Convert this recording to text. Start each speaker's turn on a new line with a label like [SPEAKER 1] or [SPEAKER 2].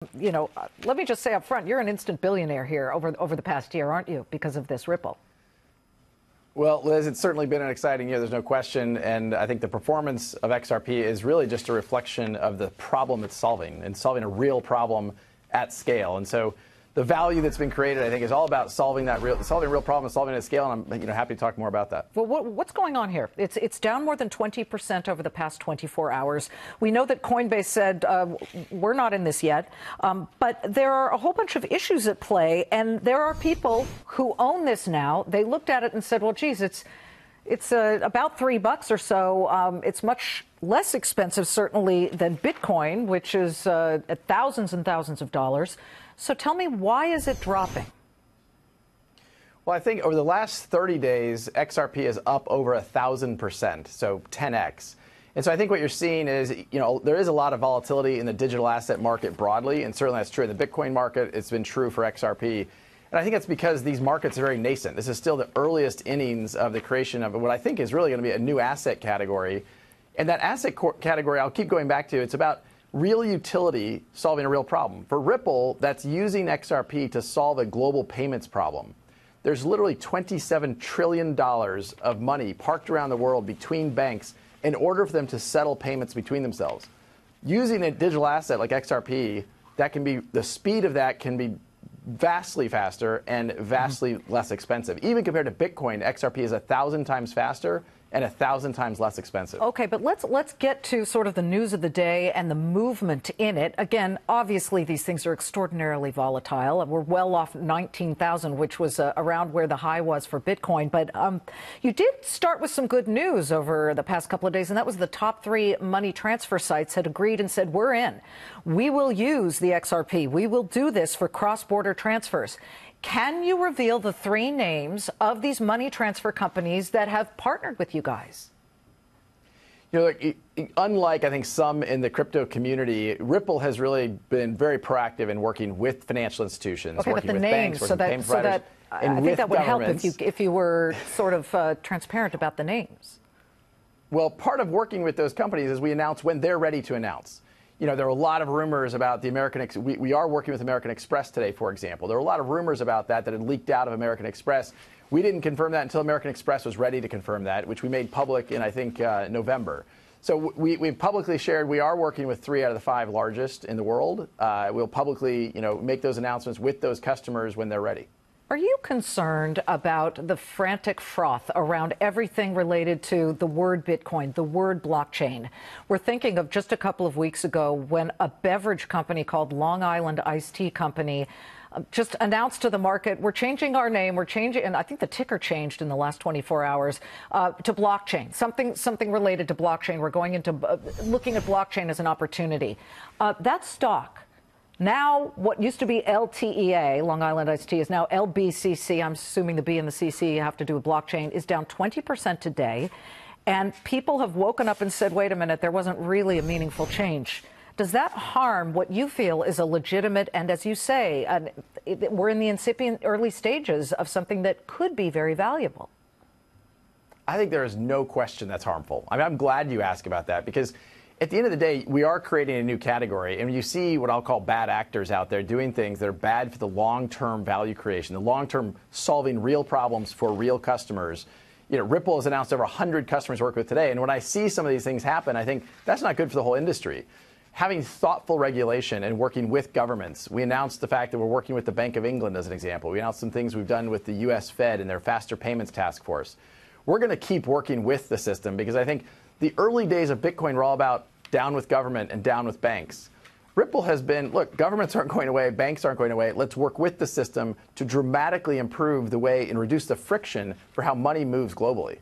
[SPEAKER 1] Let me just say up front, you're an instant billionaire here over the past year, aren't you, because of this Ripple?
[SPEAKER 2] Well, Liz, it's certainly been an exciting year, there's no question, and I think the performance of XRP is really just a reflection of the problem it's solving, and solving a real problem at scale. And so the value that's been created, I think, is all about solving a real problem and solving it at scale, and I'm happy to talk more about that.
[SPEAKER 1] Well, what's going on here? It's down more than 20% over the past 24 hours. We know that Coinbase said we're not in this yet, but there are a whole bunch of issues at play, and there are people who own this now. They looked at it and said, well, geez, it's about $3 or so. It's much less expensive, certainly, than Bitcoin, which is at thousands and thousands of dollars. So tell me, why is it dropping?
[SPEAKER 2] Well, I think over the last 30 days, XRP is up over 1,000%, so 10x. And so I think what you're seeing is, there is a lot of volatility in the digital asset market broadly, and certainly that's true in the Bitcoin market. It's been true for XRP. And I think it's because these markets are very nascent. This is still the earliest innings of the creation of what I think is really going to be a new asset category. And that asset category, I'll keep going back to, it's about real utility solving a real problem. For Ripple, that's using XRP to solve a global payments problem. There's literally $27 trillion of money parked around the world between banks in order for them to settle payments between themselves. Using a digital asset like XRP, the speed of that can be vastly faster and vastly less expensive. Even compared to Bitcoin, XRP is 1,000 times faster and 1,000 times less expensive.
[SPEAKER 1] Okay, but let's get to sort of the news of the day and the movement in it. Again, obviously these things are extraordinarily volatile. We're well off 19,000, which was around where the high was for Bitcoin. But you did start with some good news over the past couple of days, and that was the top 3 money transfer sites had agreed and said, we're in. We will use the XRP. We will do this for cross-border transfers. Can you reveal the 3 names of these money transfer companies that have partnered with you guys?
[SPEAKER 2] Unlike, I think, some in the crypto community, Ripple has really been very proactive in working with financial institutions,
[SPEAKER 1] okay,
[SPEAKER 2] working
[SPEAKER 1] but the
[SPEAKER 2] with
[SPEAKER 1] names,
[SPEAKER 2] banks,
[SPEAKER 1] so
[SPEAKER 2] working with payment providers,
[SPEAKER 1] I think that would help if you were sort of transparent about the names.
[SPEAKER 2] Well, part of working with those companies is we announce when they're ready to announce. There are a lot of rumors about the we are working with American Express today, for example. There are a lot of rumors about that had leaked out of American Express. We didn't confirm that until American Express was ready to confirm that, which we made public in, I think, November. So we've publicly shared we are working with 3 out of the 5 largest in the world. We'll publicly, make those announcements with those customers when they're ready.
[SPEAKER 1] Are you concerned about the frantic froth around everything related to the word Bitcoin, the word blockchain? We're thinking of just a couple of weeks ago when a beverage company called Long Island Iced Tea Company just announced to the market, we're changing our name, we're changing, and I think the ticker changed in the last 24 hours, to blockchain, something related to blockchain. We're going into looking at blockchain as an opportunity. That stock, now, what used to be LTEA, Long Island Iced Tea, is now LBCC. I'm assuming the B and the CC have to do with blockchain, is down 20% today. And people have woken up and said, wait a minute, there wasn't really a meaningful change. Does that harm what you feel is a legitimate, and as you say, we're in the incipient early stages of something that could be very valuable?
[SPEAKER 2] I think there is no question that's harmful. I'm glad you asked about that, because at the end of the day, we are creating a new category, and you see what I'll call bad actors out there doing things that are bad for the long-term value creation, the long-term solving real problems for real customers. Ripple has announced over 100 customers to work with today, and when I see some of these things happen, I think that's not good for the whole industry. Having thoughtful regulation and working with governments. We announced the fact that we're working with the Bank of England as an example. We announced some things we've done with the U.S. Fed and their faster payments task force. We're going to keep working with the system, because I think the early days of Bitcoin were all about down with government and down with banks. Ripple has been, look, governments aren't going away, banks aren't going away. Let's work with the system to dramatically improve the way and reduce the friction for how money moves globally.